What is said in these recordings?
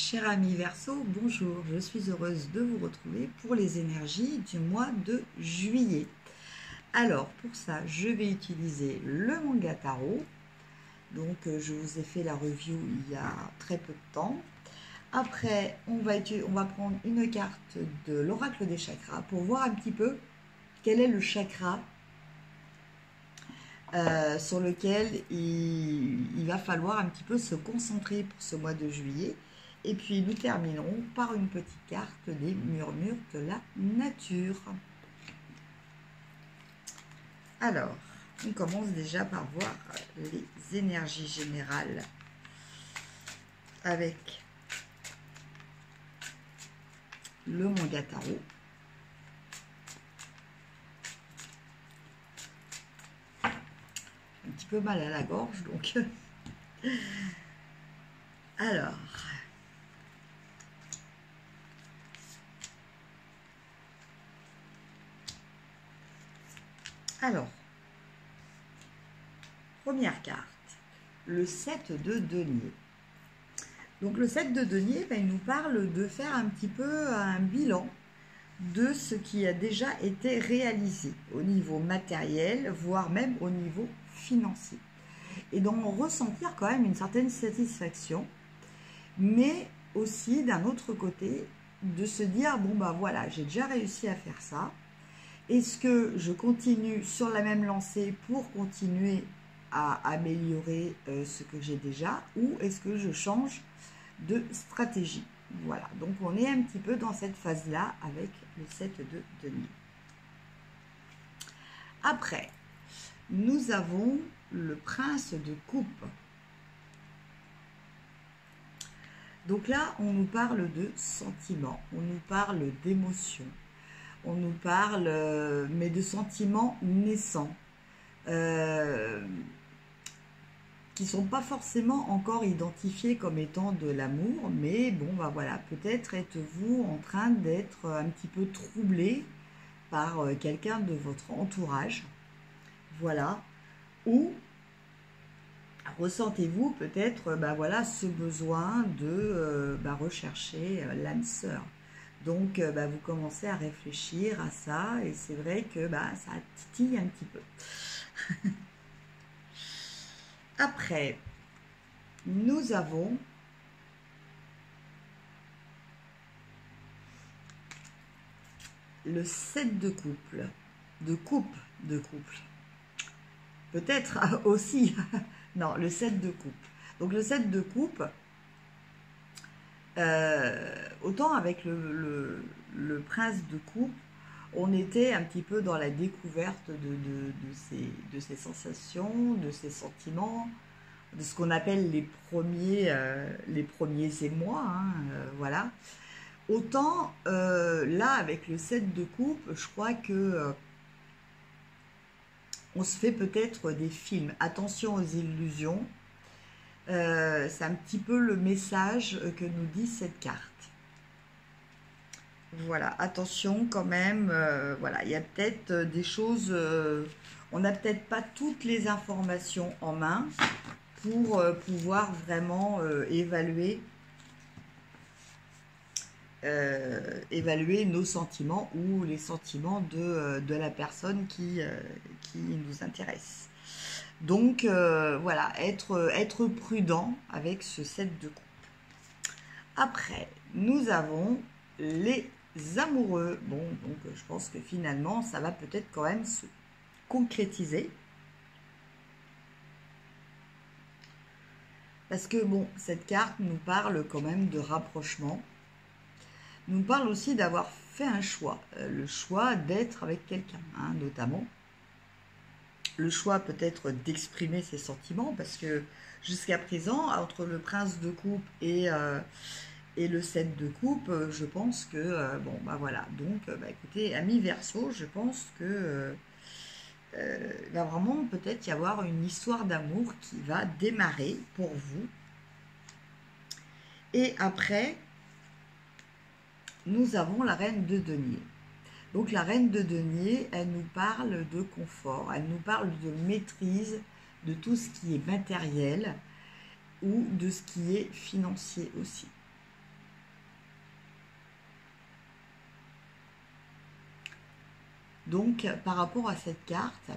Cher ami Verseau, bonjour, je suis heureuse de vous retrouver pour les énergies du mois de juillet. Alors pour ça, je vais utiliser le manga tarot. Donc je vous ai fait la review il y a très peu de temps. Après, on va prendre une carte de l'oracle des chakras pour voir un petit peu quel est le chakra sur lequel il va falloir un petit peu se concentrer pour ce mois de juillet. Et puis nous terminerons par une petite carte des murmures de la nature. Alors, on commence déjà par voir les énergies générales avec le manga tarot. Un petit peu mal à la gorge, donc. Alors, première carte, le 7 de denier. Donc le 7 de denier, il nous parle de faire un petit peu un bilan de ce qui a déjà été réalisé au niveau matériel, voire même au niveau financier. Et d'en ressentir quand même une certaine satisfaction, mais aussi d'un autre côté, de se dire, bon bah voilà, j'ai déjà réussi à faire ça. Est-ce que je continue sur la même lancée pour continuer à améliorer ce que j'ai déjà, ou est-ce que je change de stratégie? Voilà, donc on est un petit peu dans cette phase-là avec le 7 de denier. Après, nous avons le prince de coupe. Donc là, on nous parle de sentiments, on nous parle d'émotions, on nous parle, mais de sentiments naissants, qui ne sont pas forcément encore identifiés comme étant de l'amour, mais bon, bah voilà, peut-être êtes-vous en train d'être un petit peu troublé par quelqu'un de votre entourage, voilà, ou ressentez-vous peut-être voilà, ce besoin de rechercher l'âme sœur. Donc vous commencez à réfléchir à ça et c'est vrai que ça titille un petit peu. Après, nous avons le 7 de couple, de couple. Peut-être aussi, non, le 7 de coupe. Donc le 7 de coupe, autant avec le prince de coupe, on était un petit peu dans la découverte de ces sensations, de ces sentiments, de ce qu'on appelle les premiers émois, hein, voilà. Autant là, avec le 7 de coupe, je crois que on se fait peut-être des films. Attention aux illusions. C'est un petit peu le message que nous dit cette carte. Voilà, attention quand même. Voilà, il y a peut-être des choses. On n'a peut-être pas toutes les informations en main pour pouvoir vraiment évaluer nos sentiments ou les sentiments de la personne qui nous intéresse. Donc voilà, être prudent avec ce 7 de coupe. Après, nous avons les amoureux. Bon, donc je pense que finalement, ça va peut-être quand même se concrétiser. Parce que bon, cette carte nous parle quand même de rapprochement. Nous parle aussi d'avoir fait un choix. Le choix d'être avec quelqu'un, hein, notamment. Le choix peut-être d'exprimer ses sentiments, parce que jusqu'à présent, entre le prince de coupe et le 7 de coupe, je pense que, bon, bah voilà. Donc, écoutez, amis Verseau, je pense que il va vraiment peut-être y avoir une histoire d'amour qui va démarrer pour vous. Et après, nous avons la reine de denier. Donc la reine de denier, elle nous parle de confort, elle nous parle de maîtrise de tout ce qui est matériel ou de ce qui est financier aussi. Donc, par rapport à cette carte,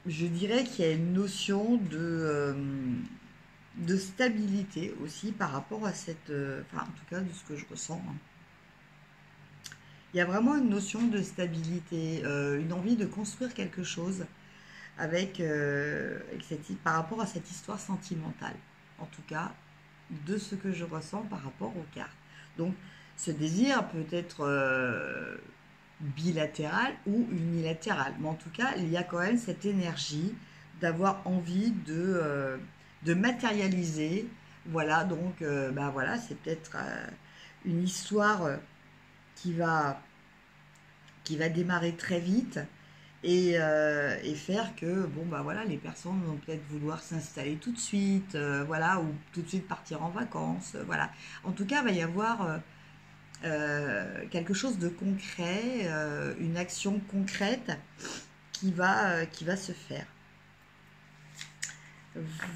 je dirais qu'il y a une notion de stabilité aussi par rapport à cette... enfin, en tout cas, de ce que je ressens. Hein. Il y a vraiment une notion de stabilité, une envie de construire quelque chose avec, par rapport à cette histoire sentimentale. En tout cas, de ce que je ressens par rapport aux cartes. Donc, ce désir peut être bilatéral ou unilatéral. Mais en tout cas, il y a quand même cette énergie d'avoir envie de matérialiser. Voilà, donc, ben voilà, c'est peut-être une histoire qui va démarrer très vite et faire que, bon, bah voilà, les personnes vont peut-être vouloir s'installer tout de suite, voilà, ou tout de suite partir en vacances, voilà. En tout cas, il va y avoir quelque chose de concret, une action concrète qui va se faire.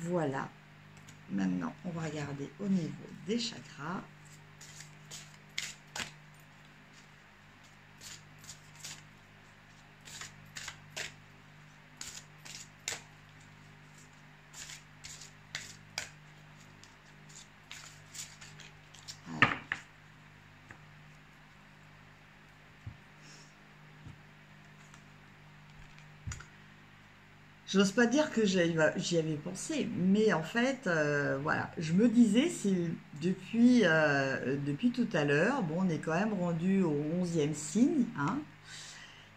Voilà. Maintenant, on va regarder au niveau des chakras. Je n'ose pas dire que j'y avais pensé, mais en fait, voilà, je me disais, c'est depuis tout à l'heure, bon, on est quand même rendu au 11e signe, hein,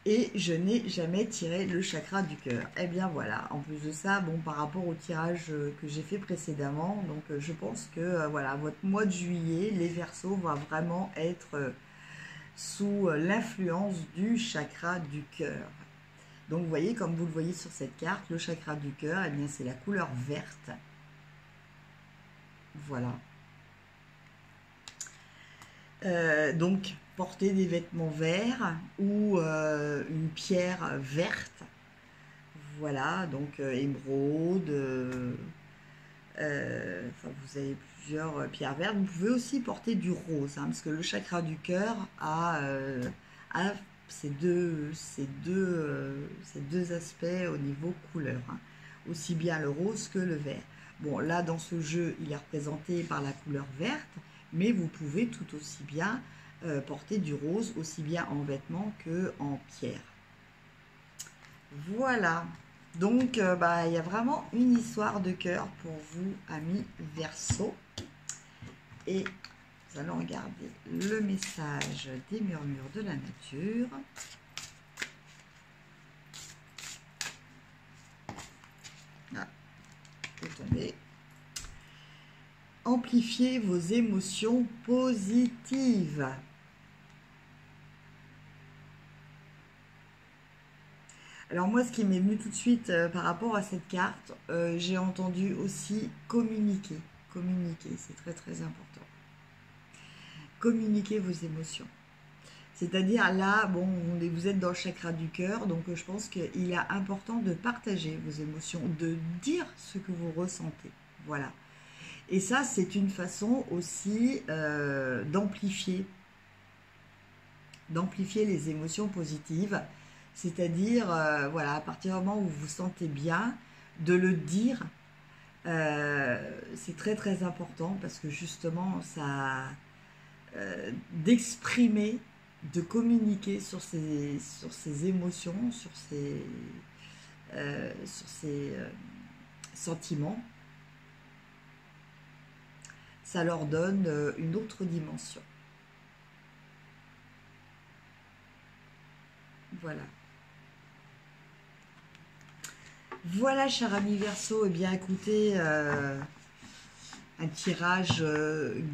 et je n'ai jamais tiré le chakra du cœur. Eh bien voilà, en plus de ça, bon, par rapport au tirage que j'ai fait précédemment, donc je pense que, voilà, votre mois de juillet, les Verseaux vont vraiment être sous l'influence du chakra du cœur. Donc vous voyez, comme vous le voyez sur cette carte, le chakra du cœur, eh bien c'est la couleur verte. Voilà. Donc porter des vêtements verts ou une pierre verte. Voilà, donc émeraude. Enfin, vous avez plusieurs pierres vertes. Vous pouvez aussi porter du rose, hein, parce que le chakra du cœur a ces deux aspects au niveau couleur, hein. Aussi bien le rose que le vert. Bon, là, dans ce jeu, il est représenté par la couleur verte, mais vous pouvez tout aussi bien porter du rose, aussi bien en vêtements que en pierre. Voilà. Donc, bah, il y a vraiment une histoire de cœur pour vous, amis Verseau. Et nous allons regarder le message des murmures de la nature. Ah, c'est tombé. Amplifiez vos émotions positives. Alors moi, ce qui m'est venu tout de suite par rapport à cette carte, j'ai entendu aussi communiquer. Communiquer, c'est très très important. Communiquer vos émotions. C'est-à-dire là, bon, vous êtes dans le chakra du cœur, donc je pense qu'il est important de partager vos émotions, de dire ce que vous ressentez. Voilà. Et ça, c'est une façon aussi d'amplifier les émotions positives. C'est-à-dire, voilà, à partir du moment où vous vous sentez bien, de le dire, c'est très très important parce que justement, ça, d'exprimer, de communiquer sur ses émotions, sur ses sentiments, ça leur donne une autre dimension. Voilà. Voilà, cher ami Verseau, et bien écoutez, un tirage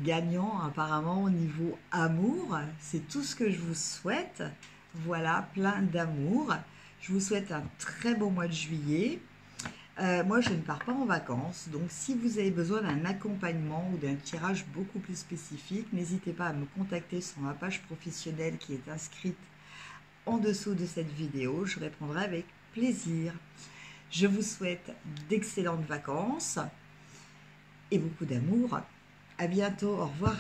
gagnant apparemment au niveau amour. C'est tout ce que je vous souhaite. Voilà, plein d'amour. Je vous souhaite un très beau mois de juillet. Moi, je ne pars pas en vacances, donc si vous avez besoin d'un accompagnement ou d'un tirage beaucoup plus spécifique, n'hésitez pas à me contacter sur ma page professionnelle qui est inscrite en dessous de cette vidéo. Je répondrai avec plaisir. Je vous souhaite d'excellentes vacances et beaucoup d'amour. À bientôt, au revoir.